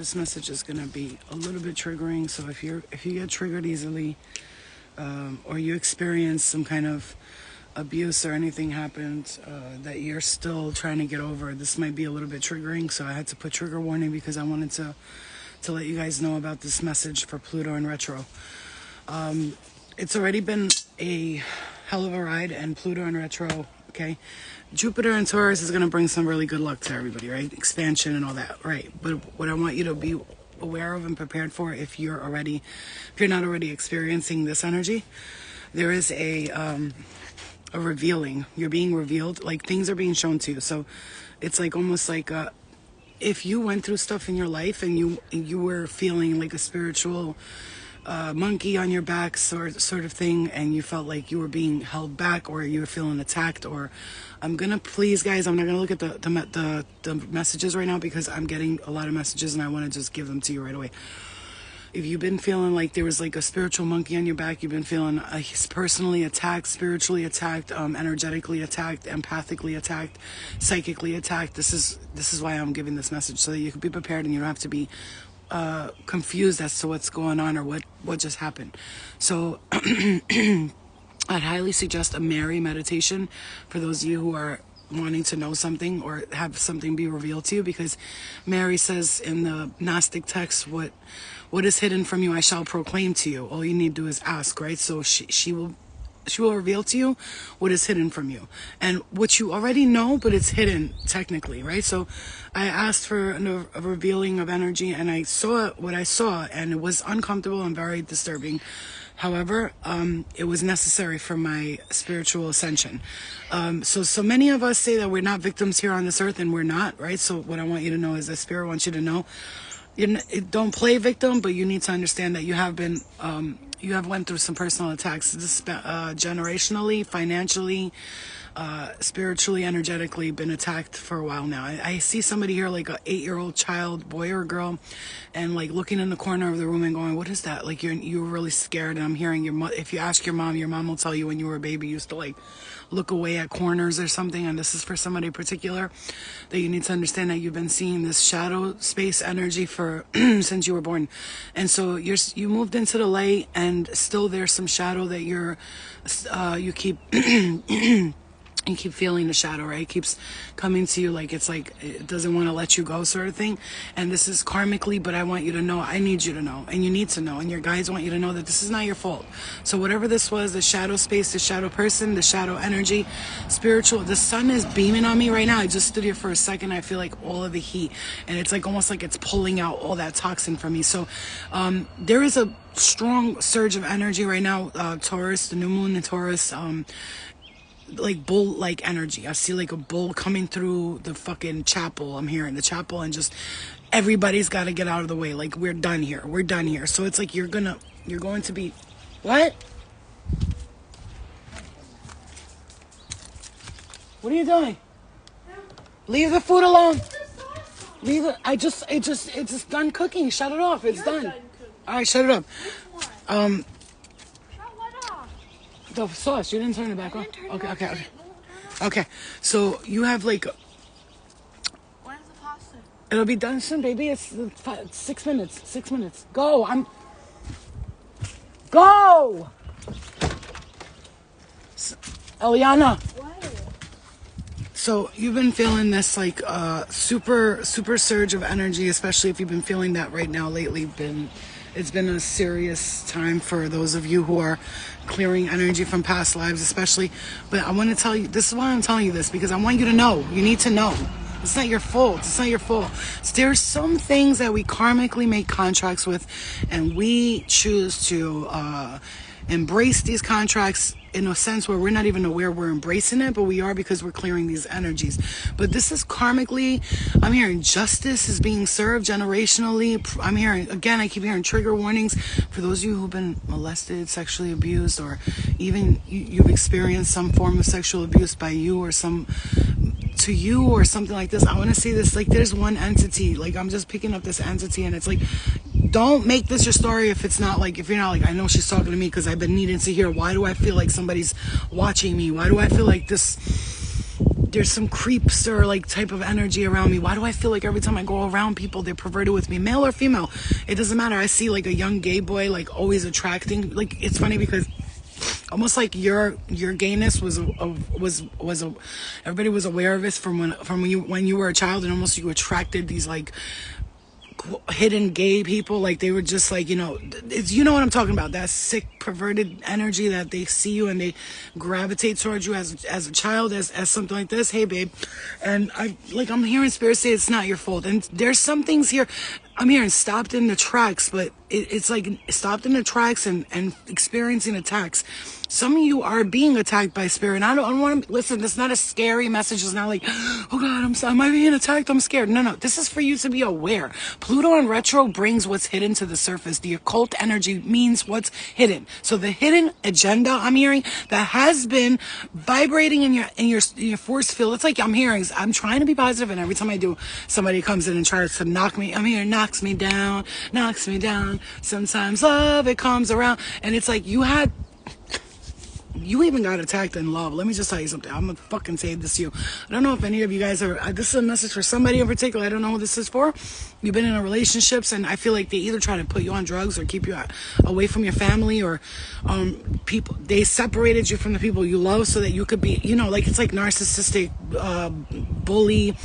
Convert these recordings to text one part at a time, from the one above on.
this message is going to be a little bit triggering. So if you get triggered easily, or you experience some kind of abuse or anything happened that you're still trying to get over, this might be a little bit triggering. So I had to put trigger warning because I wanted to let you guys know about this message for Pluto in retro. It's already been a hell of a ride, and Pluto in retro, okay? Jupiter in Taurus is going to bring some really good luck to everybody, right? Expansion and all that, right? But what I want you to be aware of and prepared for, if you're not already experiencing this energy, there is a revealing. You're being revealed, like things are being shown to you. So it's like almost like if you went through stuff in your life and you were feeling like a spiritual monkey on your back sort of thing, and you felt like you were being held back, or you were feeling attacked, or please guys, I'm not gonna look at the messages right now because I'm getting a lot of messages and I want to just give them to you right away. If you've been feeling like there was like a spiritual monkey on your back, you've been feeling personally attacked, spiritually attacked, energetically attacked, empathically attacked, psychically attacked, this is why I'm giving this message, so that you can be prepared and you don't have to be confused as to what's going on or what just happened. So I'd highly suggest a Mary meditation for those of you who are wanting to know something or have something be revealed to you, because Mary says in the Gnostic text, what is hidden from you I shall proclaim to you. All you need to do is ask, right? So she will reveal to you what is hidden from you, and what you already know, but it's hidden technically, right? So I asked for a revealing of energy, and I saw what I saw, and it was uncomfortable and very disturbing. However, it was necessary for my spiritual ascension. So many of us say that we're not victims here on this earth, and we're not, right? So what I want you to know is that Spirit wants you to know, don't play victim, but you need to understand that you have been, you have went through some personal attacks, generationally, financially, spiritually, energetically, been attacked for a while now. I see somebody here like a 8-year-old child, boy or girl, and like looking in the corner of the room and going, what is that? Like you were really scared. And I'm hearing if you ask your mom will tell you when you were a baby you used to like look away at corners or something. And this is for somebody particular, that you need to understand that you've been seeing this shadow space energy for since you were born. And so you moved into the light, and still there's some shadow that you keep you keep feeling the shadow, right? It keeps coming to you, like it's like it doesn't want to let you go, sort of thing. And this is karmically, but I want you to know, I need you to know, and you need to know, and your guides want you to know that this is not your fault. So whatever this was, the shadow space, the shadow person, the shadow energy, spiritual, the sun is beaming on me right now. I just stood here for a second. I feel like all of the heat, and it's like almost like it's pulling out all that toxin from me. So there is a strong surge of energy right now. Taurus, the new moon in Taurus, like bull-like energy. I see like a bull coming through the fucking chapel. I'm here in the chapel, and just everybody's got to get out of the way. Like, we're done here. So it's like you're going to be, what? What are you doing? Leave the food alone. Leave it. It's just done cooking. Shut it off. It's done. All right, shut it up. The sauce, you didn't turn it back on? Okay. So you have like... When's the pasta? It'll be done soon, baby. It's 6 minutes. 6 minutes. Go! Go! Eliana! What? So you've been feeling this like super surge of energy, especially if you've been feeling that right now lately. It's been a serious time for those of you who are clearing energy from past lives, especially. But I want to tell you, this is why I'm telling you this, because I want you to know. You need to know. It's not your fault. So there's some things that we karmically make contracts with, and we choose to embrace these contracts in a sense where we're not even aware we're embracing it, but we are, because we're clearing these energies. But this is karmically, I'm hearing justice is being served generationally. I'm hearing, again, I keep hearing trigger warnings for those of you who've been molested, sexually abused, or even you've experienced some form of sexual abuse by you or to you or something like this. I want to see this, like there's one entity, like I'm just picking up this entity, and it's like, don't make this your story if it's not like, if you're not like, I know she's talking to me because I've been needing to hear, why do I feel like somebody's watching me? Why do I feel like this there's some creepster like type of energy around me. Why do I feel like every time I go around people, they're perverted with me, male or female? It doesn't matter. I see like a young gay boy like always attracting. Like it's funny because almost like your gayness was a everybody was aware of this from when you were a child, and almost you attracted these like hidden gay people. Like they were just like, you know, it's, you know what I'm talking about, that sick perverted energy that they see you and they gravitate towards you as a child, as something like this. Hey babe, and I'm hearing spirit say it's not your fault, and there's some things here I'm hearing stopped in the tracks, but it's like stopped in the tracks and experiencing attacks. Some of you are being attacked by spirit. And I don't want to listen. It's not a scary message. It's not like, oh God, am I being attacked? I'm scared. No. This is for you to be aware. Pluto in retro brings what's hidden to the surface. The occult energy means what's hidden. So the hidden agenda I'm hearing that has been vibrating in your force field. It's like I'm hearing. I'm trying to be positive, and every time I do, somebody comes in and tries to knock me. I'm hearing knocks me down. Sometimes love it comes around, and it's like you even got attacked in love. Let me just tell you something. I'm gonna fucking say this to you. I don't know if any of you guys are. This is a message for somebody in particular. I don't know who this is for. You've been in a relationships, and I feel like they either try to put you on drugs or keep you away from your family, or people. They separated you from the people you love so that you could be, you know, like it's like narcissistic, bully,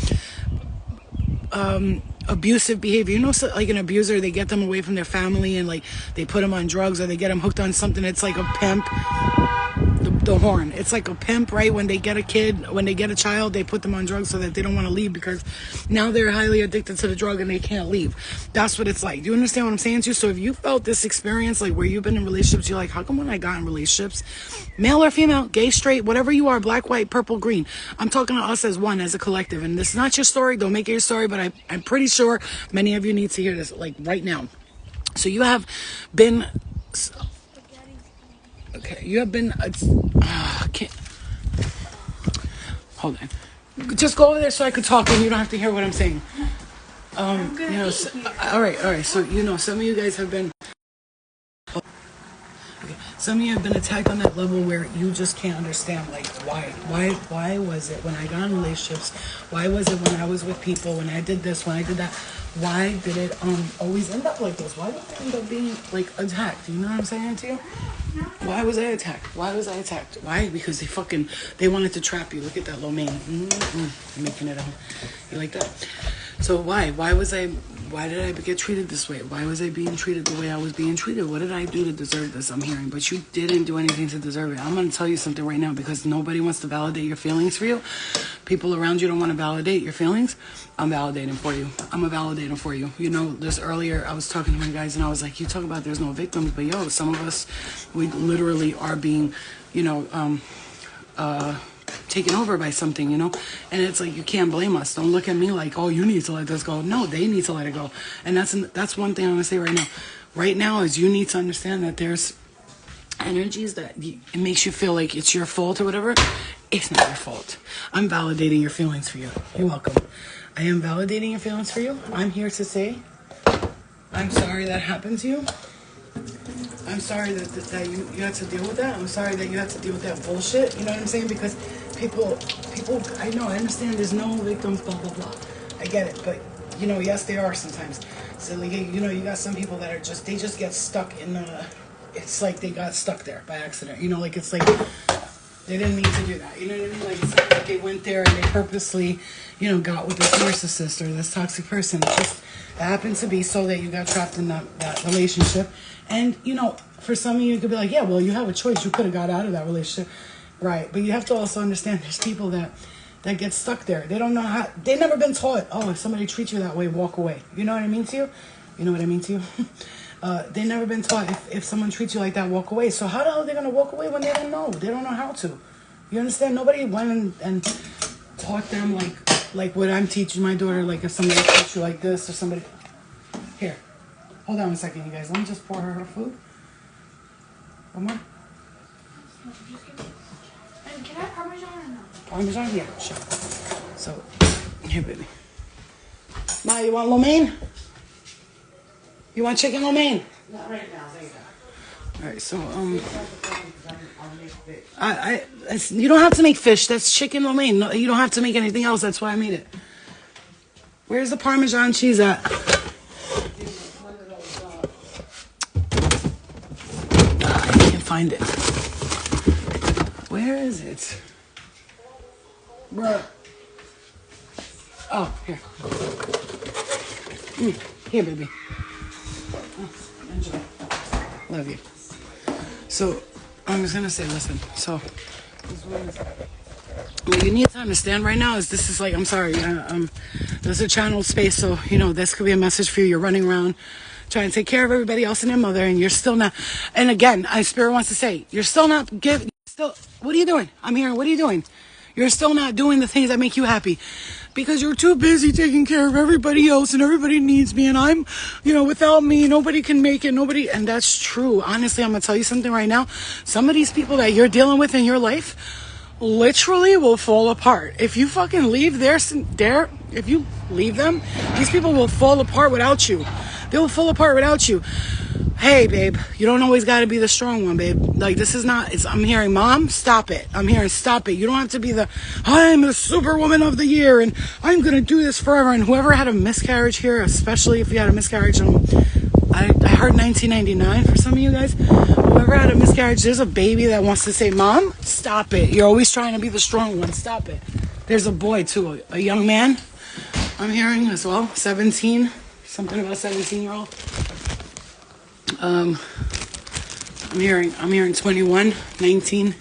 abusive behavior. You know, so like an abuser, they get them away from their family and like they put them on drugs or they get them hooked on something. It's like a pimp. The horn. It's like a pimp, right? When they get a child, they put them on drugs so that they don't want to leave because now they're highly addicted to the drug and they can't leave. That's what it's like. Do you understand what I'm saying to you? So if you felt this experience, like where you've been in relationships, you're like, how come when I got in relationships, male or female, gay, straight, whatever you are, black, white, purple, green, I'm talking to us as one, as a collective. And this is not your story. Don't make it your story, but I'm pretty sure many of you need to hear this, like right now. So you have been... Okay, you have been... hold on. Just go over there so I could talk and you don't have to hear what I'm saying. You know, all right. So, you know, some of you guys have been... Okay, some of you have been attacked on that level where you just can't understand, like, why was it when I got in relationships? Why was it when I was with people, when I did this, when I did that? Why did it always end up like this? Why did I end up being, like, attacked? You know what I'm saying to you? Why was I attacked? Why? Because they wanted to trap you. Look at that lo mein. Making it out. You like that? So why did I get treated this way? Why was I being treated the way I was being treated? What did I do to deserve this? I'm hearing, but you didn't do anything to deserve it. I'm going to tell you something right now, because nobody wants to validate your feelings for you. People around you don't want to validate your feelings. I'm validating for you. I'm a validator for you. You know, this earlier I was talking to my guys and I was like, you talk about there's no victims, but yo, some of us, we literally are being, you know, taken over by something, you know, and it's like, you can't blame us. Don't look at me like, oh, you need to let this go. No, they need to let it go. And that's one thing I'm gonna say right now is you need to understand that there's energies that it makes you feel like it's your fault or whatever. It's not your fault. I'm validating your feelings for you. You're welcome. I am validating your feelings for you. I'm here to say I'm sorry that happened to you. I'm sorry that you had to deal with that. I'm sorry that you had to deal with that bullshit. You know what I'm saying? Because people, I know, I understand there's no victims, blah, blah, blah. I get it. But, you know, yes, there are sometimes. So, like, you know, you got some people that are they just get stuck in it's like they got stuck there by accident. You know, like, it's like they didn't mean to do that. You know what I mean? Like, it's not like they went there and they purposely, you know, got with this narcissist or this toxic person. It just happened to be so that you got trapped in that relationship. And, you know, for some of you, it could be like, yeah, well, you have a choice. You could have got out of that relationship. Right. But you have to also understand there's people that get stuck there. They don't know how. They've never been taught, oh, if somebody treats you that way, walk away. You know what I mean to you? You know what I mean to you? They've never been taught if someone treats you like that, walk away. So how the hell are they going to walk away when they don't know? They don't know how to. You understand? Nobody went and taught them like what I'm teaching my daughter. Like if somebody treats you like this or somebody... Here. Hold on a second, you guys. Let me just pour her food. One more? And can I have Parmesan or no? Parmesan? Yeah, sure. So, here, baby. Ma, you want lo mein? You want chicken lo mein? Not right now, thank All right, so you don't have to make fish. That's chicken lo mein. No, you don't have to make anything else. That's why I made it. Where's the Parmesan cheese at? I can't find it. Where is it? Bruh. Oh, here. Here, baby. Oh, enjoy. Love you. So, I'm just gonna say, listen. So, what you need to understand right now is this is like, I'm sorry, there's a channel space, so, you know, this could be a message for you. You're running around trying to take care of everybody else and their mother, and you're still not, and again, Spirit wants to say, you're still not, what are you doing? I'm here, what are you doing? You're still not doing the things that make you happy. Because you're too busy taking care of everybody else and everybody needs me and I'm, you know, without me, nobody can make it, and that's true. Honestly, I'm going to tell you something right now. Some of these people that you're dealing with in your life literally will fall apart. If you fucking leave if you leave them, these people will fall apart without you. They will fall apart without you. Hey, babe, you don't always got to be the strong one, babe. Like, this is not, I'm hearing, Mom, stop it. I'm hearing, stop it. You don't have to be I'm the superwoman of the year, and I'm going to do this forever. And whoever had a miscarriage here, especially if you had a miscarriage, I heard 1999 for some of you guys. Whoever had a miscarriage, there's a baby that wants to say, Mom, stop it. You're always trying to be the strong one. Stop it. There's a boy, too, a young man, I'm hearing as well, 17, something about 17-year-old. I'm hearing 21, 19,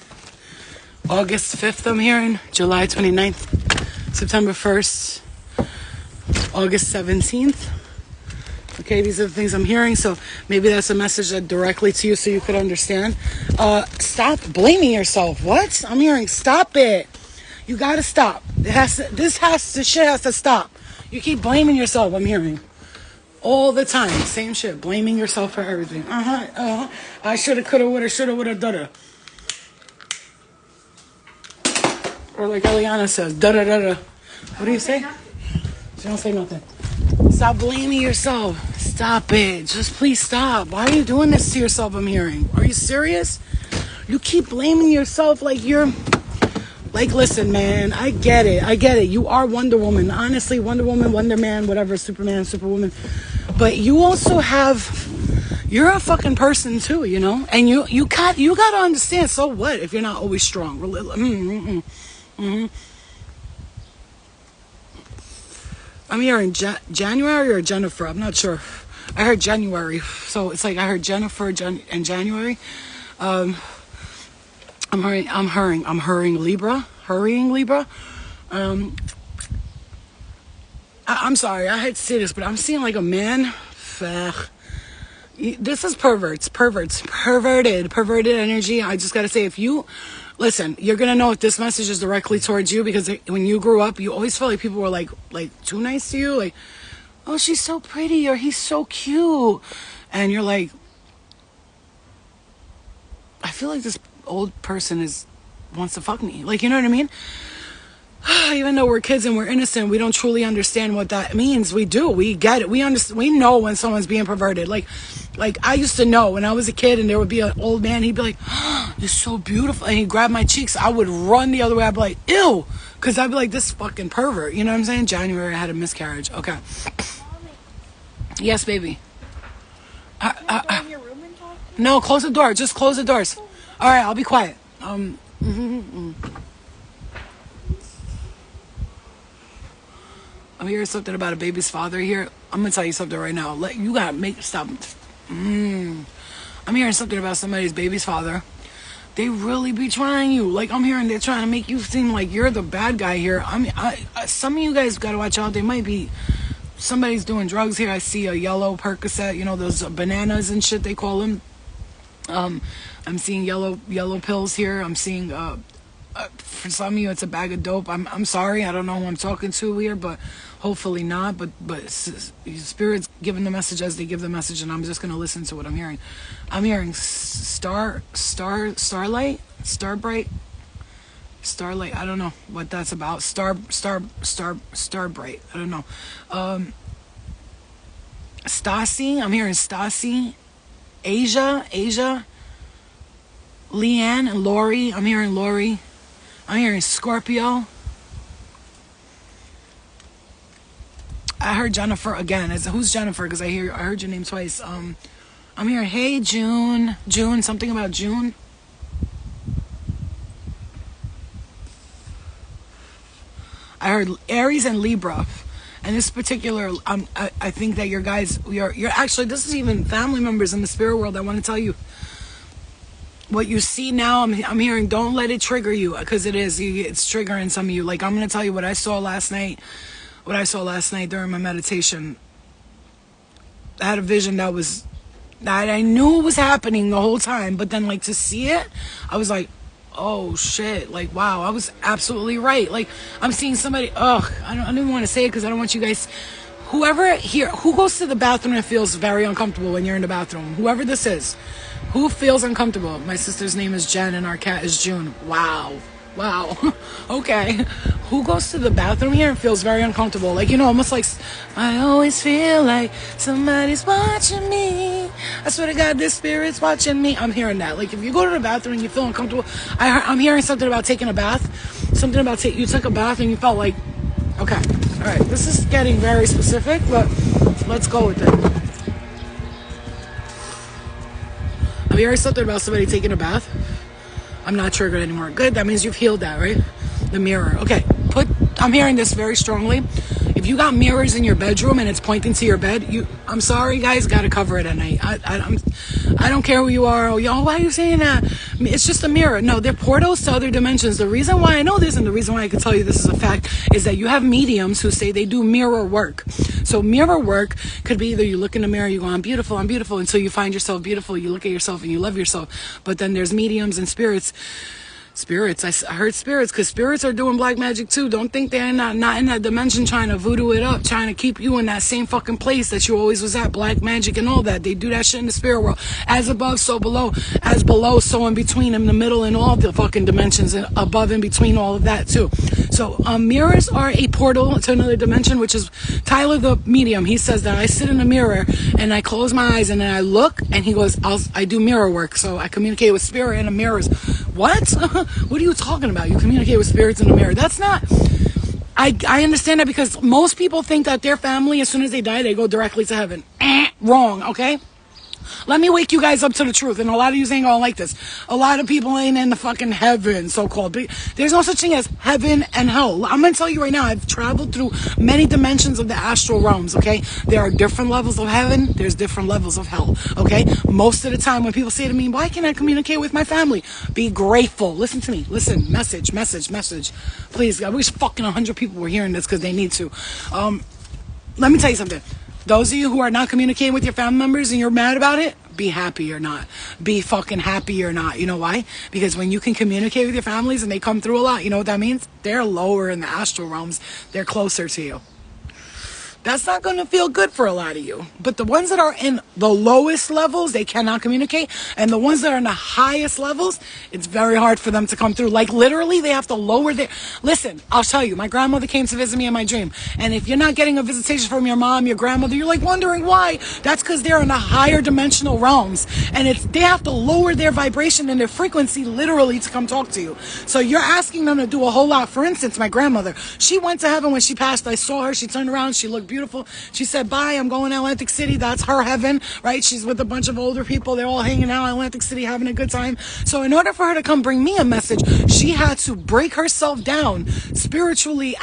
August 5th, I'm hearing, July 29th, September 1st, August 17th. Okay, these are the things I'm hearing, so maybe that's a message that directly to you so you could understand. Stop blaming yourself. What? I'm hearing, stop it. You gotta stop. This shit has to stop. You keep blaming yourself, I'm hearing. All the time, same shit, blaming yourself for everything. I shoulda, coulda, woulda, dulda. Or like Eliana says, da da da da. What do you say? She don't say nothing. Stop blaming yourself. Stop it. Just please stop. Why are you doing this to yourself? I'm hearing. Are you serious? You keep blaming yourself like you're. Like, listen, man, I get it. You are Wonder Woman. Honestly, Wonder Woman, Wonder Man, whatever, Superman, Superwoman. But you also you're a fucking person too, you know? And you got to understand, so what if you're not always strong? I'm hearing January or Jennifer, I'm not sure. I heard January, so it's like I heard Jennifer and January. I'm hurrying Libra. I'm sorry, I hate to say this, but I'm seeing like a man. This is perverted energy. I just gotta say, if you listen, you're gonna know if this message is directly towards you, because when you grew up, you always felt like people were like too nice to you, like, oh, she's so pretty, or he's so cute, and you're like, I feel like this old person wants to fuck me. Like, you know what I mean? Even though we're kids and we're innocent, we don't truly understand what that means. We do. We get it. We understand. We know when someone's being perverted. Like I used to know when I was a kid, and there would be an old man. He'd be like, oh, "You're so beautiful," and he'd grab my cheeks. I would run the other way. I'd be like, "Ew," because I'd be like, "This fucking pervert." You know what I'm saying? January, I had a miscarriage. Okay. Yes, baby. Can I go in your room and talk to you? No, close the door. Just close the doors. All right, I'll be quiet. I'm hearing something about a baby's father here. I'm gonna tell you something right now. You gotta stop. I'm hearing something about somebody's baby's father. They really be trying you. Like, I'm hearing they're trying to make you seem like you're the bad guy here. I mean, some of you guys gotta watch out. They might be. Somebody's doing drugs here. I see a yellow Percocet. You know those bananas and shit they call them. I'm seeing yellow pills here. I'm seeing for some of you it's a bag of dope. I'm sorry, I don't know who I'm talking to here, but hopefully not. But Spirit's giving the message as they give the message, and I'm just gonna listen to what I'm hearing. I'm hearing starlight, starbright. I don't know what that's about. Starbright. I don't know. Stasi. I'm hearing Stasi. Asia. Leanne and Lori. I'm hearing Lori. I'm hearing Scorpio. I heard Jennifer again. Who's Jennifer? Because I heard your name twice. I'm hearing, hey, June. June, something about June. I heard Aries and Libra. And this particular, I think that your guys, you're actually, this is even family members in the spirit world. I want to tell you, what you see now, I'm hearing, don't let it trigger you, because it's triggering some of you. Like, I'm going to tell you what I saw last night during my meditation. I had a vision that I knew it was happening the whole time, but then, like, to see it, I was like, oh shit, like, wow, I was absolutely right. Like, I'm seeing somebody, I don't even want to say it because I don't want you guys, whoever here, who goes to the bathroom and feels very uncomfortable when you're in the bathroom, whoever this is, who feels uncomfortable? My sister's name is Jen and our cat is June. Wow. Okay. Who goes to the bathroom here and feels very uncomfortable? Like, almost like, I always feel like somebody's watching me. I swear to God, this spirit's watching me. I'm hearing that. Like, if you go to the bathroom and you feel uncomfortable, I'm hearing something about taking a bath. Something about you took a bath and you felt like, okay. All right. This is getting very specific, but let's go with it. I'm hearing something about somebody taking a bath. I'm not triggered anymore. Good, that means you've healed that, right? The mirror. Okay, I'm hearing this very strongly. If you got mirrors in your bedroom and it's pointing to your bed, I'm sorry, guys, gotta cover it at night. I don't care who you are. Oh, yo, why are you saying that? It's just a mirror. No, they're portals to other dimensions. The reason why I know this and the reason why I can tell you this is a fact is that you have mediums who say they do mirror work. So mirror work could be either you look in the mirror, you go, I'm beautiful, until you find yourself beautiful, you look at yourself and you love yourself. But then there's mediums and spirits, I heard spirits, because spirits are doing black magic too. Don't think they're not in that dimension trying to voodoo it up, trying to keep you in that same fucking place that you always was at, black magic and all that. They do that shit in the spirit world. As above, so below. As below, so in between, in the middle, and all the fucking dimensions, and above and between all of that too. So mirrors are a portal to another dimension, which is Tyler the medium. He says that I sit in a mirror and I close my eyes and then I look, and he goes, I do mirror work, so I communicate with spirit in the mirrors. What? What are you talking about? You communicate with spirits in the mirror. That's not... I understand that, because most people think that their family, as soon as they die, they go directly to heaven. Wrong, okay? Let me wake you guys up to the truth, and a lot of you ain't gonna like this. A lot of people ain't in the fucking heaven, so-called. There's no such thing as heaven and hell. I'm gonna tell you right now, I've traveled through many dimensions of the astral realms, okay? There are different levels of heaven, there's different levels of hell, okay? Most of the time when people say to me, why can't I communicate with my family? Be grateful. Listen to me. Listen. Message. Please, I wish fucking 100 people were hearing this because they need to. Let me tell you something. Those of you who are not communicating with your family members and you're mad about it, be happy or not. Be fucking happy or not. You know why? Because when you can communicate with your families and they come through a lot, you know what that means? They're lower in the astral realms. They're closer to you. That's not going to feel good for a lot of you. But the ones that are in the lowest levels, they cannot communicate. And the ones that are in the highest levels, it's very hard for them to come through. Like, literally, they have to lower their... Listen, I'll tell you, my grandmother came to visit me in my dream. And if you're not getting a visitation from your mom, your grandmother, you're like wondering why. That's because they're in the higher dimensional realms. And they have to lower their vibration and their frequency, literally, to come talk to you. So you're asking them to do a whole lot. For instance, my grandmother, she went to heaven when she passed. I saw her. She turned around. She looked beautiful. She said, bye, I'm going to Atlantic City. That's her heaven, right? She's with a bunch of older people. They're all hanging out in Atlantic City, having a good time. So in order for her to come bring me a message, she had to break herself down spiritually,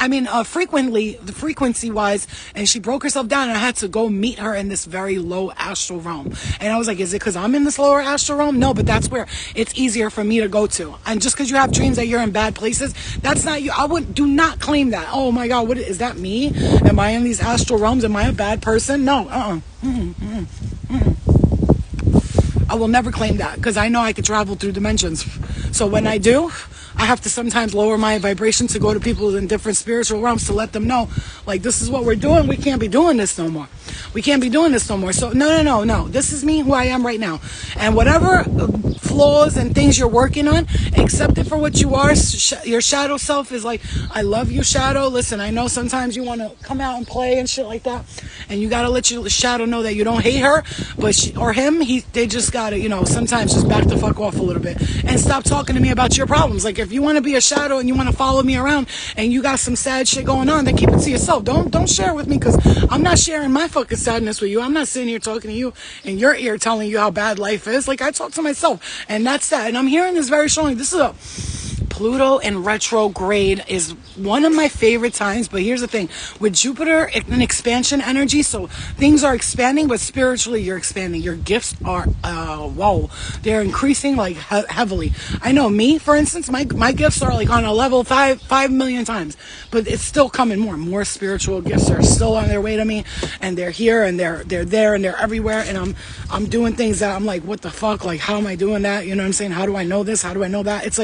frequency-wise, and she broke herself down, and I had to go meet her in this very low astral realm. And I was like, is it because I'm in this lower astral realm? No, but that's where it's easier for me to go to. And just because you have dreams that you're in bad places, that's not you. Do not claim that. Oh my God, what is that, me? Am I in these astral realms? Am I a bad person? No. I will never claim that, because I know I can travel through dimensions. So when I do, I have to sometimes lower my vibration to go to people in different spiritual realms to let them know, like, this is what we're doing. We can't be doing this no more. We can't be doing this no more. So no. This is me, who I am right now. And whatever flaws and things you're working on, accept it for what you are. Your shadow self is like, I love you, shadow. Listen, I know sometimes you want to come out and play and shit like that, and you got to let your shadow know that you don't hate her, but she, or him, they just got to, sometimes just back the fuck off a little bit and stop talking to me about your problems. Like, if you want to be a shadow and you want to follow me around and you got some sad shit going on, then keep it to yourself. Don't share it with me, because I'm not sharing my fucking sadness with you. I'm not sitting here talking to you in your ear telling you how bad life is. Like, I talk to myself, and that's that. And I'm hearing this very strongly. This is a Pluto in retrograde is one of my favorite times, but here's the thing. With Jupiter, an expansion energy, so things are expanding, but spiritually you're expanding. Your gifts are, they're increasing like heavily. I know me, for instance, my gifts are like on a level 5 million times, but it's still coming more spiritual gifts are still on their way to me, and they're here, and they're there, and they're everywhere, and I'm doing things that I'm like, what the fuck? Like, how am I doing that? You know what I'm saying? How do I know this? How do I know that? It's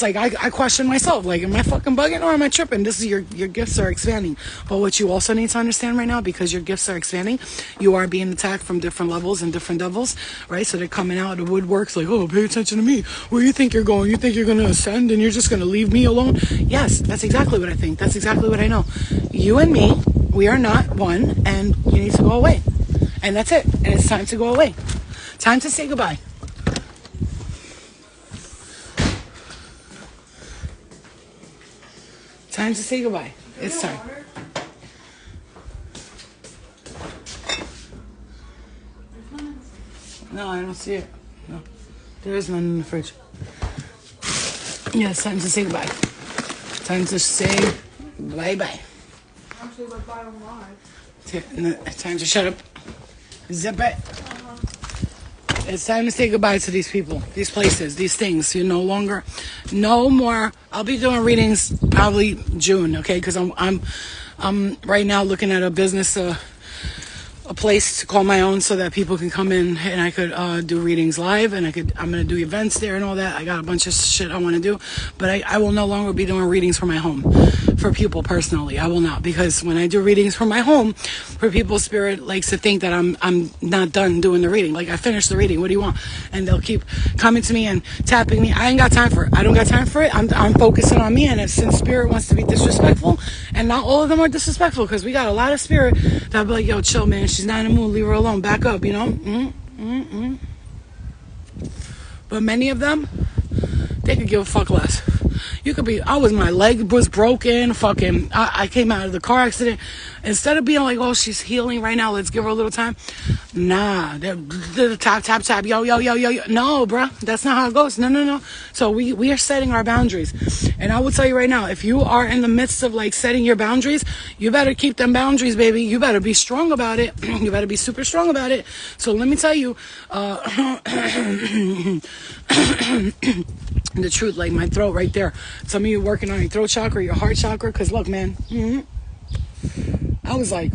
like I question myself, like, am I fucking bugging or am I tripping? This is your gifts are expanding. But what you also need to understand right now, because your gifts are expanding, you are being attacked from different levels and different devils, right? So they're coming out of the woodworks like, oh, pay attention to me. Where you think you're going? You think you're going to ascend and you're just going to leave me alone? Yes, that's exactly what I think. That's exactly what I know. You and me, we are not one, and you need to go away. And that's it. And it's time to go away. Time to say goodbye. Time to say goodbye. It's time. No, I don't see it. No. There is none in the fridge. Yeah, it's time to say goodbye. Time to say bye-bye. Actually, like, bye online. Time to shut up. Zip it. It's time to say goodbye to these people, these places, these things. You're no more. I'll be doing readings probably June, okay? Because I'm right now looking at a business, a place to call my own, so that people can come in and I could do readings live, and I'm gonna do events there and all that. I got a bunch of shit I want to do, but I will no longer be doing readings for my home, for people personally. I will not, because when I do readings for my home, for people, spirit likes to think that I'm not done doing the reading. Like, I finished the reading, what do you want? And they'll keep coming to me and tapping me. I ain't got time for it. I don't got time for it. I'm focusing on me, and if since spirit wants to be disrespectful, and not all of them are disrespectful, because we got a lot of spirit that'll be like, yo, chill, man, she's not in the mood, leave her alone, back up, But many of them, they could give a fuck less. You could be, my leg was broken, fucking, I came out of the car accident. Instead of being like, oh, she's healing right now, let's give her a little time. Nah, they're tap, yo. No, bruh, that's not how it goes. No. So we are setting our boundaries. And I will tell you right now, if you are in the midst of like setting your boundaries, you better keep them boundaries, baby. You better be strong about it. You better be super strong about it. So let me tell you, the truth, like my throat right there. Some of you working on your throat chakra, your heart chakra, because look, man, I was like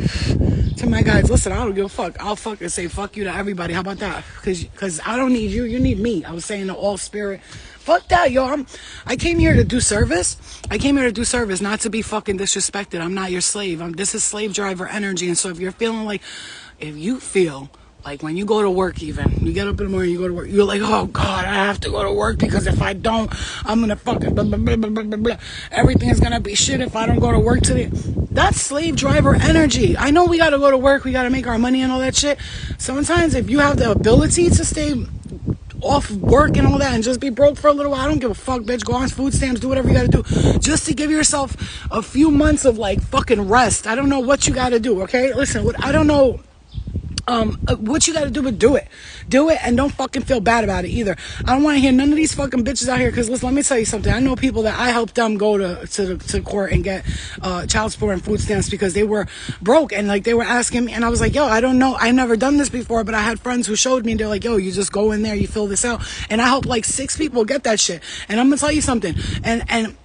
to my guys, listen, I don't give a fuck. I'll fucking say fuck you to everybody. How about that? Because I don't need you. You need me. I was saying to all spirit, fuck that, yo. I came here to do service. I came here to do service, not to be fucking disrespected. I'm not your slave. This is slave driver energy. And so if you're feeling like, if you feel like when you go to work, even you get up in the morning, you go to work, you're like, oh God, I have to go to work, because if I don't, I'm gonna fucking blah, blah, blah, blah, blah, blah, blah. Everything's gonna be shit if I don't go to work today. That's slave driver energy. I know we gotta go to work, we gotta make our money and all that shit. Sometimes if you have the ability to stay off work and all that and just be broke for a little while, I don't give a fuck, bitch. Go on food stamps, do whatever you gotta do, just to give yourself a few months of like fucking rest. I don't know what you gotta do, okay? Listen, I don't know what you gotta do, but do it, and don't fucking feel bad about it either. I don't want to hear none of these fucking bitches out here, because listen, let me tell you something. I know people that I helped them go to court and get child support and food stamps because they were broke, and like they were asking me, and I was like, yo, I don't know, I never done this before, but I had friends who showed me, and they're like, yo, you just go in there, you fill this out, and I helped like 6 people get that shit. And I'm gonna tell you something, and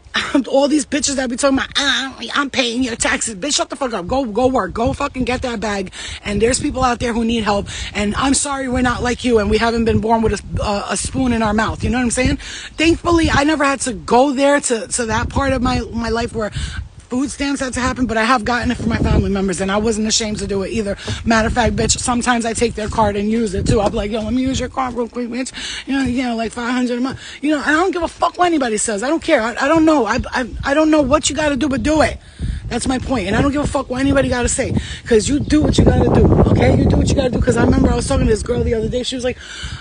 all these bitches that be talking about, I'm paying your taxes. Bitch, shut the fuck up. Go work. Go fucking get that bag. And there's people out there who need help. And I'm sorry we're not like you and we haven't been born with a spoon in our mouth. You know what I'm saying? Thankfully, I never had to go there to that part of my life where food stamps had to happen, but I have gotten it for my family members, and I wasn't ashamed to do it either. Matter of fact, bitch, sometimes I take their card and use it too. I'll be like, yo, let me use your card real quick, bitch. You know, like $500 a month. You know, I don't give a fuck what anybody says. I don't care. I don't know. I don't know what you got to do, but do it. That's my point. And I don't give a fuck what anybody got to say. Because you do what you got to do. Okay? You do what you got to do. Because I remember I was talking to this girl the other day. She was like,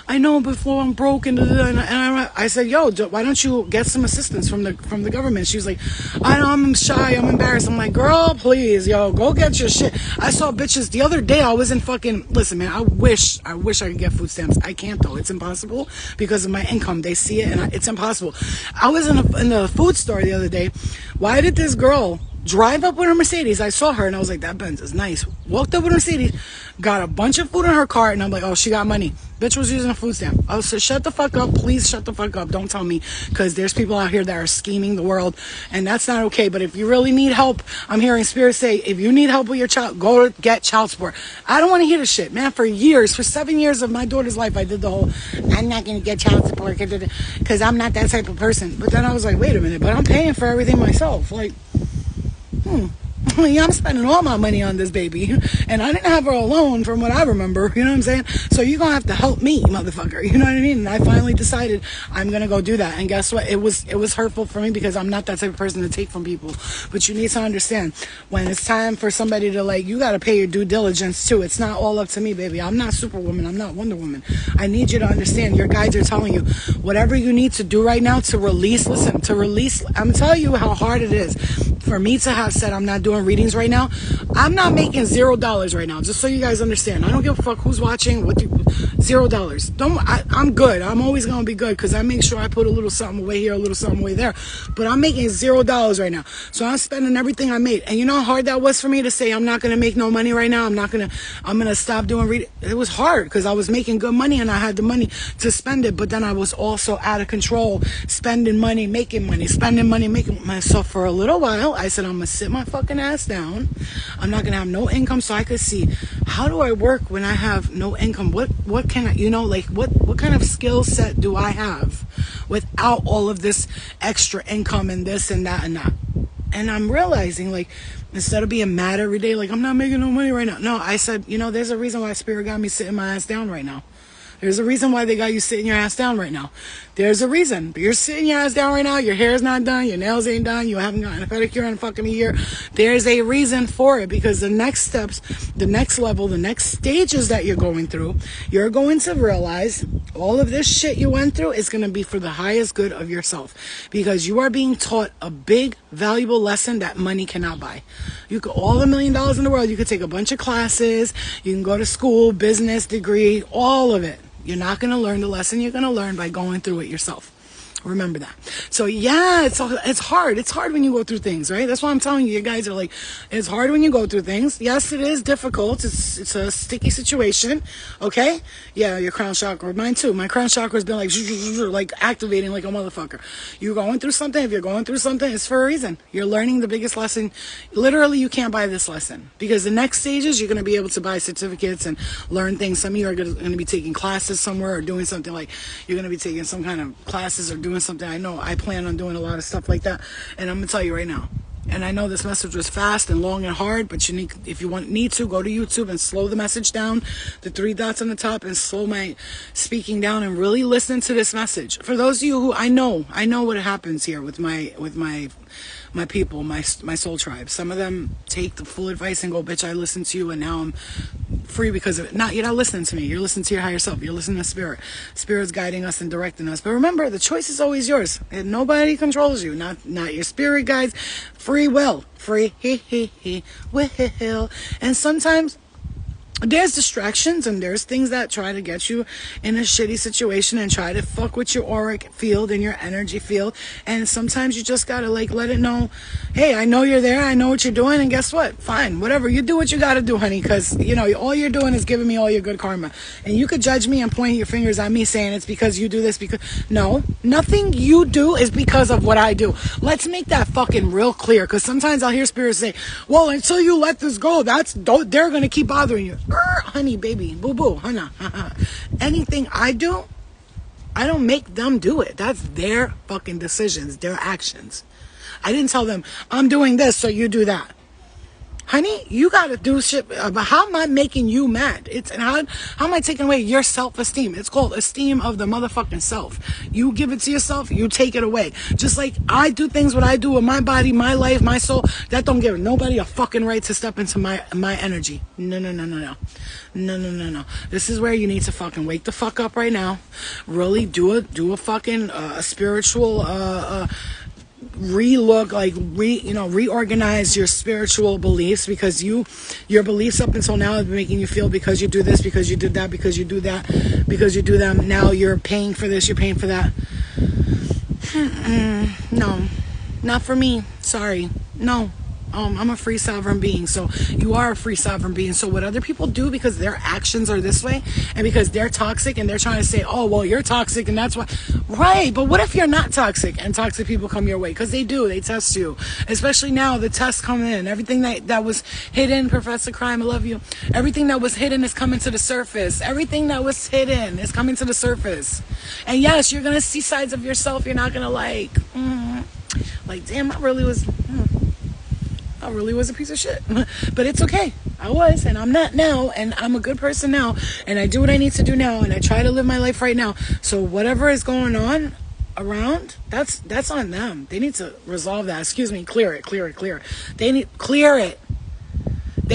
I know before I'm broke. And I said, yo, why don't you get some assistance from the government? She was like, I know, I'm shy. I'm embarrassed. I'm like, girl, please, yo, go get your shit. I saw bitches the other day. I was in fucking, listen, man, I wish I could get food stamps. I can't, though. It's impossible because of my income. They see it and it's impossible. I was in the food store the other day. Why did this girl drive up with her Mercedes? I saw her and I was like, that Benz is nice. Walked up with her Mercedes, got a bunch of food in her cart, and I'm like, oh, she got money. Bitch was using a food stamp. I said, shut the fuck up. Please shut the fuck up. Don't tell me, because there's people out here that are scheming the world, and that's not okay. But if you really need help, I'm hearing Spirit say, if you need help with your child, go get child support. I don't want to hear this shit, man. For 7 years of my daughter's life, I did the whole, I'm not going to get child support because I'm not that type of person. But then I was like, wait a minute, but I'm paying for everything myself. Like, yeah, I'm spending all my money on this baby, and I didn't have her alone from what I remember, you know what I'm saying? So you're gonna have to help me, motherfucker, you know what I mean? And I finally decided I'm gonna go do that. And guess what? It was hurtful for me because I'm not that type of person to take from people. But you need to understand, when it's time for somebody to, like, you gotta pay your due diligence too. It's not all up to me, baby. I'm not Superwoman. I'm not Wonder Woman. I need you to understand, your guides are telling you whatever you need to do right now to release. I'm telling you how hard it is for me to have said I'm not doing readings right now. I'm not making $0 right now, just so you guys understand. I don't give a fuck who's watching. $0. I'm good. I'm always gonna be good because I make sure I put a little something away here, a little something away there. But I'm making $0 right now, so I'm spending everything I made. And you know how hard that was for me to say I'm not gonna make no money right now. I'm gonna stop doing reading. It was hard because I was making good money and I had the money to spend it, but then I was also out of control, spending money, making money, spending money, making myself. For a little while, I said I'm gonna sit my fucking ass down. I'm not gonna have no income, so I could see, how do I work when I have no income? What can I, what kind of skill set do I have without all of this extra income and this and that and that? And I'm realizing, like, instead of being mad every day, like, I'm not making no money right now. No, I said, there's a reason why Spirit got me sitting my ass down right now. There's a reason why they got you sitting your ass down right now. There's a reason. You're sitting your ass down right now. Your hair's not done. Your nails ain't done. You haven't gotten a pedicure in fucking a year. There's a reason for it, because the next steps, the next level, the next stages that you're going through, you're going to realize all of this shit you went through is going to be for the highest good of yourself, because you are being taught a big, valuable lesson that money cannot buy. You could, all $1 million in the world, you could take a bunch of classes, you can go to school, business degree, all of it. You're not going to learn the lesson you're going to learn by going through it yourself. Remember that. So yeah, it's hard. It's hard when you go through things, right? That's why I'm telling you, you guys are like, it's hard when you go through things. Yes, it is difficult. It's a sticky situation. Okay? Yeah, your crown chakra, mine too. My crown chakra's been like activating like a motherfucker. You're going through something. If you're going through something, it's for a reason. You're learning the biggest lesson. Literally, you can't buy this lesson, because the next stages, you're going to be able to buy certificates and learn things. Some of you are going to be taking classes somewhere, or doing something, like you're going to be taking some kind of classes or doing something. I know I plan on doing a lot of stuff like that, and I'm gonna tell you right now, and I know this message was fast and long and hard, but you need, if you need to, go to YouTube and slow the message down, the 3 dots on the top, and slow my speaking down and really listen to this message. For those of you who, I know what happens here with my people, my soul tribe. Some of them take the full advice and go, bitch, I listened to you and now I'm free because of it. You're not listening to me. You're listening to your higher self. You're listening to Spirit. Spirit's guiding us and directing us. But remember, the choice is always yours. And nobody controls you. Not your spirit guides. Free will. Free will. And sometimes there's distractions and there's things that try to get you in a shitty situation and try to fuck with your auric field and your energy field. And sometimes you just gotta like let it know, hey, I know you're there, I know what you're doing, and guess what? Fine, whatever, you do what you gotta do, honey, because you know all you're doing is giving me all your good karma. And you could judge me and point your fingers at me saying it's because you do this, because no, nothing you do is because of what I do. Let's make that fucking real clear, because sometimes I'll hear spirits say, well, until you let this go, they're gonna keep bothering you. Honey, baby, boo boo, honey. Anything I do, I don't make them do it. That's their fucking decisions, their actions. I didn't tell them, I'm doing this, so you do that. Honey, you gotta do shit. But how am I making you mad? How am I taking away your self-esteem? It's called esteem of the motherfucking self. You give it to yourself, you take it away. Just like I do things what I do with my body, my life, my soul. That don't give nobody a fucking right to step into my energy. No. No. This is where you need to fucking wake the fuck up right now. Really do a fucking spiritual relook, like reorganize your spiritual beliefs, because your beliefs up until now have been making you feel because you do this, because you did that, because you do that, because you do them, now you're paying for this, you're paying for that. No, not for me. Sorry. No. I'm a free sovereign being. So you are a free sovereign being. So what other people do because their actions are this way and because they're toxic and they're trying to say, oh, well, you're toxic and that's why. Right. But what if you're not toxic and toxic people come your way? Because they do. They test you. Especially now, the tests come in. Everything that was hidden, Professor Crime, I love you. Everything that was hidden is coming to the surface. Everything that was hidden is coming to the surface. And yes, you're going to see sides of yourself you're not going to like. Like, damn, I really was a piece of shit. But it's okay. I was, and I'm not now, and I'm a good person now, and I do what I need to do now, and I try to live my life right now. So whatever is going on around, that's on them. They need to resolve that. Excuse me, clear it. They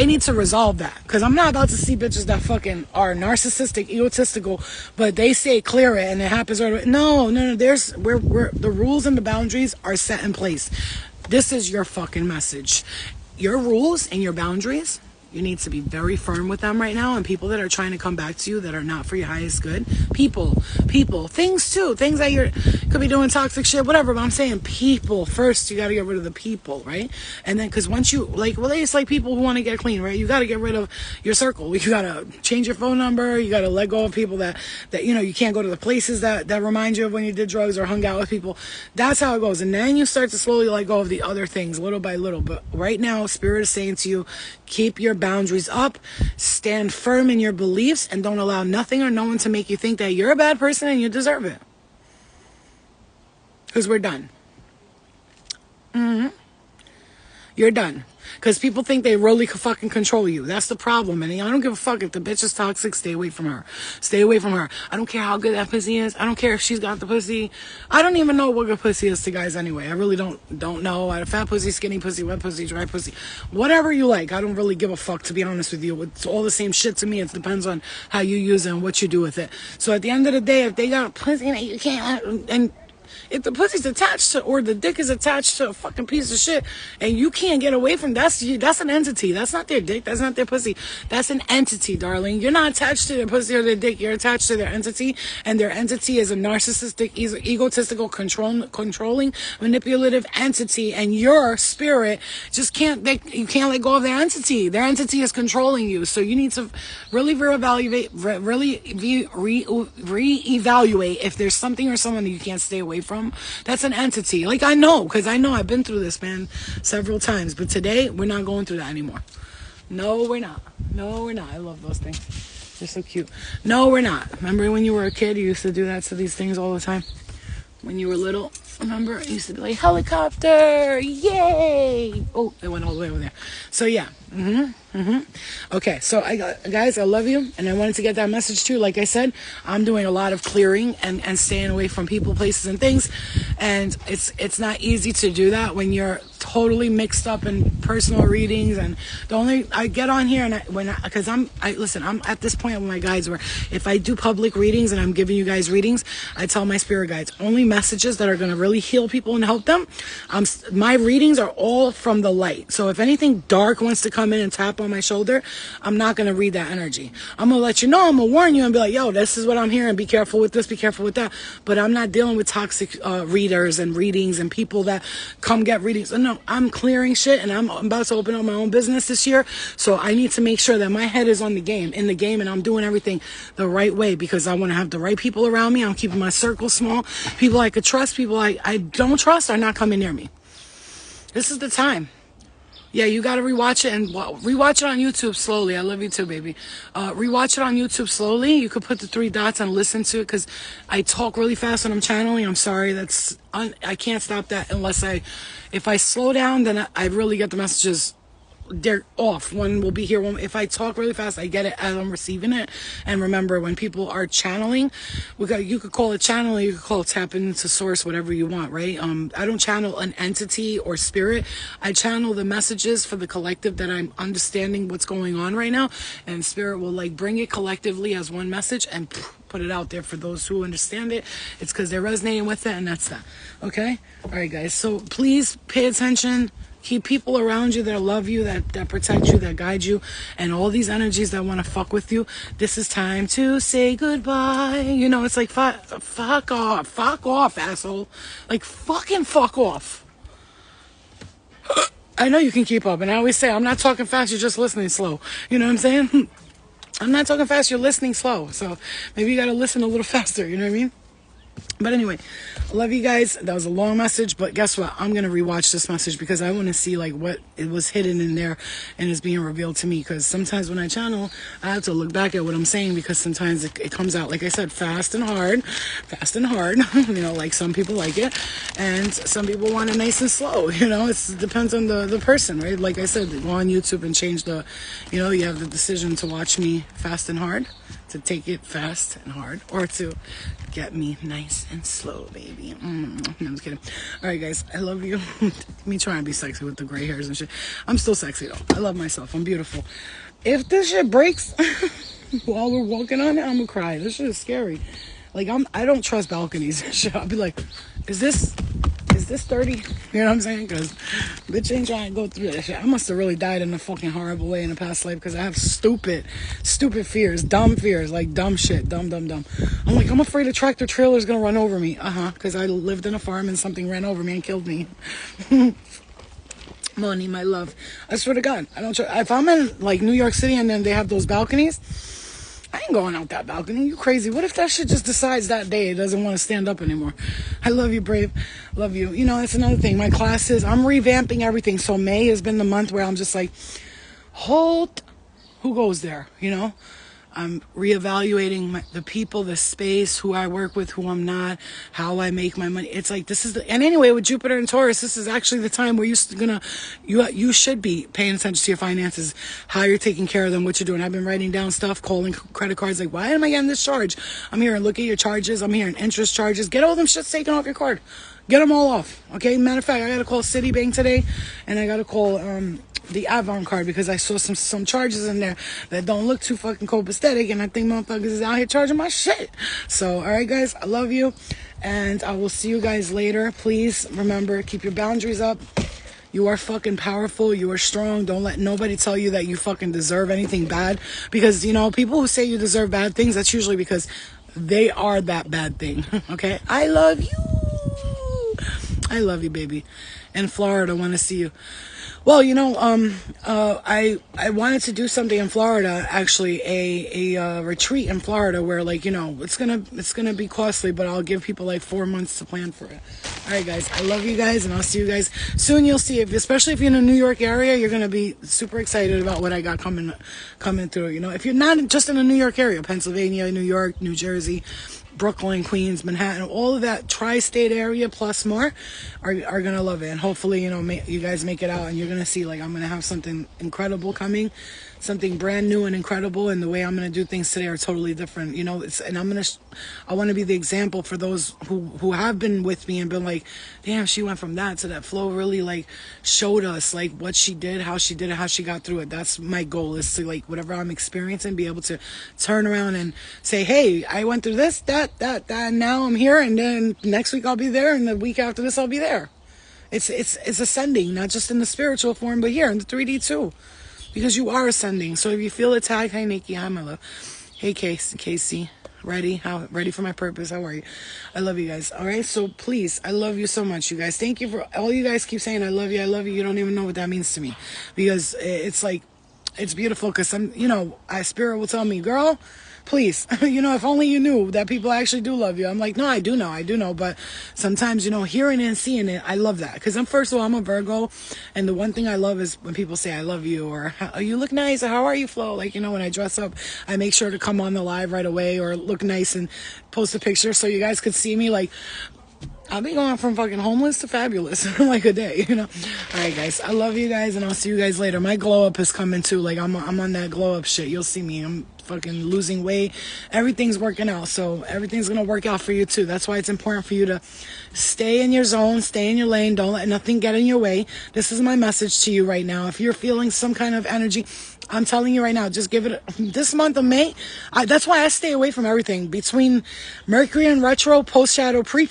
need to resolve that, because I'm not about to see bitches that fucking are narcissistic, egotistical, but they say clear it and it happens right away. No. There's the rules and the boundaries are set in place. This is your fucking message. Your rules and your boundaries, you need to be very firm with them right now. And people that are trying to come back to you that are not for your highest good, people, things too, things that you could be doing toxic shit, whatever. But I'm saying people first. You got to get rid of the people, right? And then, because once you it's like people who want to get clean, right? You got to get rid of your circle. You got to change your phone number. You got to let go of people that you can't go to the places that remind you of when you did drugs or hung out with people. That's how it goes. And then you start to slowly let go of the other things little by little. But right now, Spirit is saying to you, keep your boundaries up, stand firm in your beliefs, and don't allow nothing or no one to make you think that you're a bad person and you deserve it. Because we're done. You're done. Because people think they really could fucking control you. That's the problem. And I don't give a fuck if the bitch is toxic. Stay away from her. Stay away from her. I don't care how good that pussy is. I don't care if she's got the pussy. I don't even know what good pussy is to guys anyway. I really don't know. I fat pussy, skinny pussy, wet pussy, dry pussy. Whatever you like. I don't really give a fuck, to be honest with you. It's all the same shit to me. It depends on how you use it and what you do with it. So at the end of the day, if they got a pussy that you can't... and if the pussy's attached to, or the dick is attached to a fucking piece of shit, and you can't get away from that's an entity. That's not their dick. That's not their pussy. That's an entity, darling. You're not attached to their pussy or their dick. You're attached to their entity, and their entity is a narcissistic, egotistical, controlling, manipulative entity, and your spirit just you can't let go of their entity. Their entity is controlling you, so you need to really reevaluate if there's something or someone that you can't stay away from. That's an entity. Like, I know, because I've been through this, man, several times. But today, we're not going through that anymore. No, we're not. I love those things. They're so cute. No, we're not. Remember when you were a kid, you used to do that to these things all the time? When you were little, remember? It used to be like, helicopter, yay! Oh, it went all the way over there. So, yeah. Okay, so guys, I love you, and I wanted to get that message too. Like I said, I'm doing a lot of clearing and staying away from people, places, and things, and it's not easy to do that when you're totally mixed up in personal readings. And I get on here because I'm at this point with my guides where if I do public readings and I'm giving you guys readings, I tell my spirit guides only messages that are going to really really heal people and help them, my readings are all from the light. So if anything dark wants to come in and tap on my shoulder, I'm not going to read that energy. I'm going to let you know, I'm going to warn you and be like, yo, this is what I'm hearing. Be careful with this, be careful with that. But I'm not dealing with toxic readers and readings and people that come get readings. No, I'm clearing shit, and I'm about to open up my own business this year. So I need to make sure that my head is in the game, and I'm doing everything the right way, because I want to have the right people around me. I'm keeping my circle small. People I could trust, people I don't trust are not coming near me. This is the time. Yeah, you got to rewatch it, and rewatch it on YouTube slowly. I love you too, baby. Rewatch it on YouTube slowly. You could put the 3 dots and listen to it, because I talk really fast when I'm channeling. I'm sorry. I can't stop that if I slow down, then I really get the messages. They're off. One will be here. If I talk really fast, I get it as I'm receiving it. And remember, when people are channeling, you could call it channeling, you could call it tapping into source, whatever you want, right? I don't channel an entity or spirit. I channel the messages for the collective that I'm understanding what's going on right now, and spirit will like bring it collectively as one message and put it out there for those who understand it. It's because they're resonating with it, and that's that. Okay? All right, guys. So please pay attention. Keep people around you that love you, that protect you, that guide you, and all these energies that want to fuck with you. This is time to say goodbye. You know, it's like, fuck off, asshole. Like, fucking fuck off. I know you can keep up, and I always say, I'm not talking fast, you're just listening slow. You know what I'm saying? I'm not talking fast, you're listening slow. So maybe you got to listen a little faster, you know what I mean? But anyway, I love you guys. That was a long message, but guess what? I'm going to rewatch this message, because I want to see like what it was hidden in there and is being revealed to me. Because sometimes when I channel, I have to look back at what I'm saying, because sometimes it comes out, like I said, fast and hard, you know, like some people like it, and some people want it nice and slow, you know. It depends on the person, right? Like I said, go on YouTube and change you know, you have the decision to watch me fast and hard, to take it fast and hard, or to get me nice and slow, baby. No, I'm just kidding. All right, guys, I love you. Me trying to be sexy with the gray hairs and shit. I'm still sexy, though. I love myself. I'm beautiful. If this shit breaks while we're walking on it, I'm gonna cry. This shit is scary. Like, I don't trust balconies and shit. I'll be like, is this 30? You know what I'm saying? Because bitch ain't trying to go through that shit. I must have really died in a fucking horrible way in a past life, because I have stupid fears, dumb fears, like dumb shit, dumb. I'm like, I'm afraid a tractor trailer is going to run over me. Because I lived in a farm and something ran over me and killed me. Money, my love. I swear to God, I don't trust. If I'm in like New York City and then they have those balconies, I ain't going out that balcony. You crazy? What if that shit just decides that day it doesn't want to stand up anymore? I love you, Brave. Love you. You know, that's another thing. My classes, I'm revamping everything. So May has been the month where I'm just like, who goes there? You know? I'm reevaluating the people, the space, who I work with, who I'm not, how I make my money. It's like, and anyway, with Jupiter and Taurus, this is actually the time where you should be paying attention to your finances, how you're taking care of them, what you're doing. I've been writing down stuff, calling credit cards, like, why am I getting this charge? I'm hearing, look at your charges. I'm hearing interest charges. Get all them shits taken off your card. Get them all off. Okay. Matter of fact, I got to call Citibank today, and I got to call, the Avon card, because I saw some charges in there that don't look too fucking copacetic, and I think motherfuckers is out here charging my shit. So, all right, guys, I love you, and I will see you guys later. Please remember, keep your boundaries up. You are fucking powerful. You are strong. Don't let nobody tell you that you fucking deserve anything bad, because, you know, people who say you deserve bad things, that's usually because they are that bad thing. Okay? I love you. I love you, baby. In Florida, I want to see you. Well, you know, I wanted to do something in Florida, actually, a retreat in Florida where, like, you know, it's gonna be costly, but I'll give people like 4 months to plan for it. All right, guys, I love you guys, and I'll see you guys soon. You'll see, especially if you're in the New York area, you're gonna be super excited about what I got coming through. You know, if you're not just in the New York area, Pennsylvania, New York, New Jersey, Brooklyn, Queens, Manhattan, all of that tri-state area plus more are going to love it. And hopefully, you know, you guys make it out, and you're going to see, like, I'm going to have something incredible coming, something brand new and incredible. And the way I'm going to do things today are totally different, you know, I want to be the example for those who have been with me and been like, damn, she went from that to that. Flo really, like, showed us, like, what she did, how she did it, how she got through it. That's my goal, is to, like, whatever I'm experiencing, be able to turn around and say, hey, I went through this, that, that. Now I'm here, and then next week I'll be there, and the week after this I'll be there. It's ascending, not just in the spiritual form, but here in the 3D too, because you are ascending. So if you feel a tag, hi Nikki, hi my love, hey Casey, ready for my purpose? How are you? I love you guys. All right, so please, I love you so much, you guys. Thank you for all you guys keep saying I love you, I love you. You don't even know what that means to me, because it's like it's beautiful. Because spirit will tell me, girl, please, if only you knew that people actually do love you. I'm like, no, I do know. But sometimes, hearing it and seeing it, I love that. Because first of all, I'm a Virgo. And the one thing I love is when people say, I love you, or oh, you look nice, or how are you, Flo? Like, when I dress up, I make sure to come on the live right away, or look nice and post a picture so you guys could see me. Like, I'll be going from fucking homeless to fabulous in like a day, All right, guys. I love you guys, and I'll see you guys later. My glow up is coming too. Like, I'm on that glow up shit. You'll see me. I'm fucking losing weight. Everything's working out. So everything's going to work out for you too. That's why it's important for you to stay in your zone, stay in your lane. Don't let nothing get in your way. This is my message to you right now. If you're feeling some kind of energy, I'm telling you right now, just give it this month of May. That's why I stay away from everything between Mercury and retro, post shadow, pre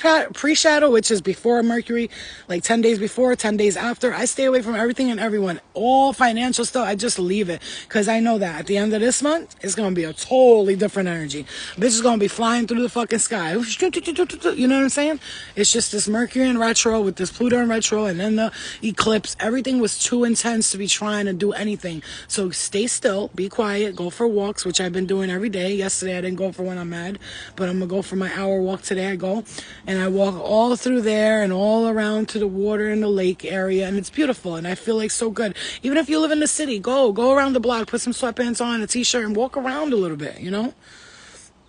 shadow, which is before Mercury, like 10 days before, 10 days after. I stay away from everything and everyone. All financial stuff, I just leave it, because I know that at the end of this month, it's going to be a totally different energy. Bitch is going to be flying through the fucking sky. You know what I'm saying? It's just this Mercury and retro with this Pluto and retro, and then the eclipse. Everything was too intense to be trying to do anything. So stay still, be quiet, go for walks, which I've been doing every day. Yesterday I didn't go for when I'm mad, but I'm gonna go for my hour walk today. I go and I walk all through there and all around to the water and the lake area, and it's beautiful, and I feel like so good. Even if you live in the city, go around the block, put some sweatpants on, a t-shirt, and walk around a little bit,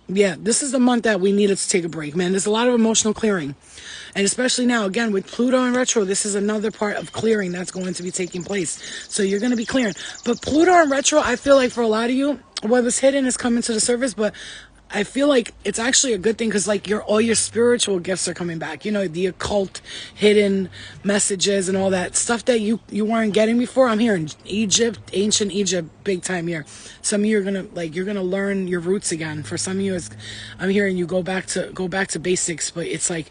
Yeah, this is the month that we needed to take a break, man. There's a lot of emotional clearing. And especially now, again, with Pluto and retro, this is another part of clearing that's going to be taking place. So you're going to be clearing. But Pluto and retro, I feel like for a lot of you, what was hidden is coming to the surface, but I feel like it's actually a good thing, because like all your spiritual gifts are coming back. The occult, hidden messages and all that stuff that you weren't getting before. I'm here in Egypt, ancient Egypt, big time here. Some of you are you're gonna learn your roots again. For some of you, I'm hearing you go back to basics, but it's like,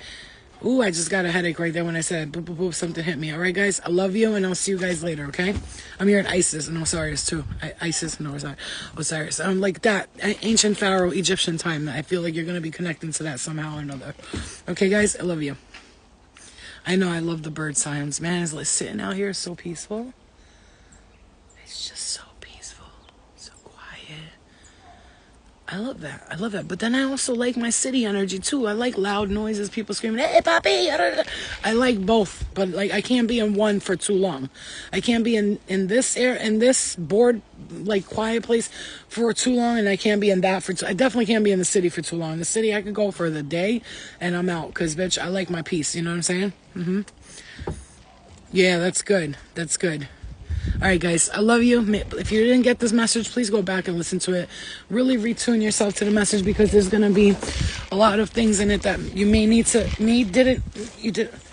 ooh, I just got a headache right there when I said boop, boop, boop, something hit me. All right, guys, I love you, and I'll see you guys later, okay? I'm here in Isis and Osiris, too. Isis and Osiris. I'm like that ancient pharaoh Egyptian time. I feel like you're going to be connecting to that somehow or another. Okay, guys, I love you. I know I love the bird sounds. Man, it's like sitting out here so peaceful. It's just so peaceful, so quiet. I love that. But then I also like my city energy too. I like loud noises, people screaming, "Hey, papi!" I like both, but like I can't be in one for too long. I can't be in this bored, like quiet place for too long, and I can't be in that I definitely can't be in the city for too long. In the city, I could go for the day, and I'm out, because bitch, I like my peace. You know what I'm saying? Yeah, that's good. All right, guys, I love you. If you didn't get this message, please go back and listen to it. Really retune yourself to the message, because there's going to be a lot of things in it that you may need to... You did...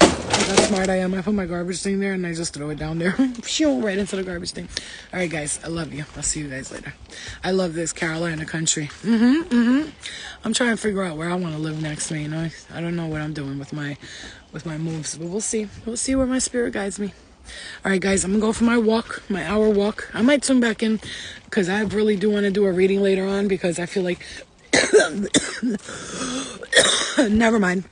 Look how smart I am. I put my garbage thing there, and I just throw it down there. Right into the garbage thing. All right, guys, I love you. I'll see you guys later. I love this Carolina country. I'm trying to figure out where I want to live next, man. I don't know what I'm doing with my moves, but we'll see. We'll see where my spirit guides me. All right, guys, I'm gonna go for my hour walk. I might tune back in, because I really do want to do a reading later on, because I feel like never mind.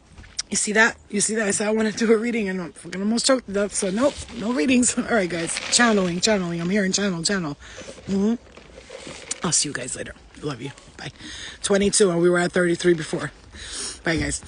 You see that? I said I want to do a reading, and I'm fucking almost choked to death. So nope, no readings. All right, guys, channeling. I'm hearing channel. I'll see you guys later. Love you. Bye. 22, and we were at 33 before. Bye, guys.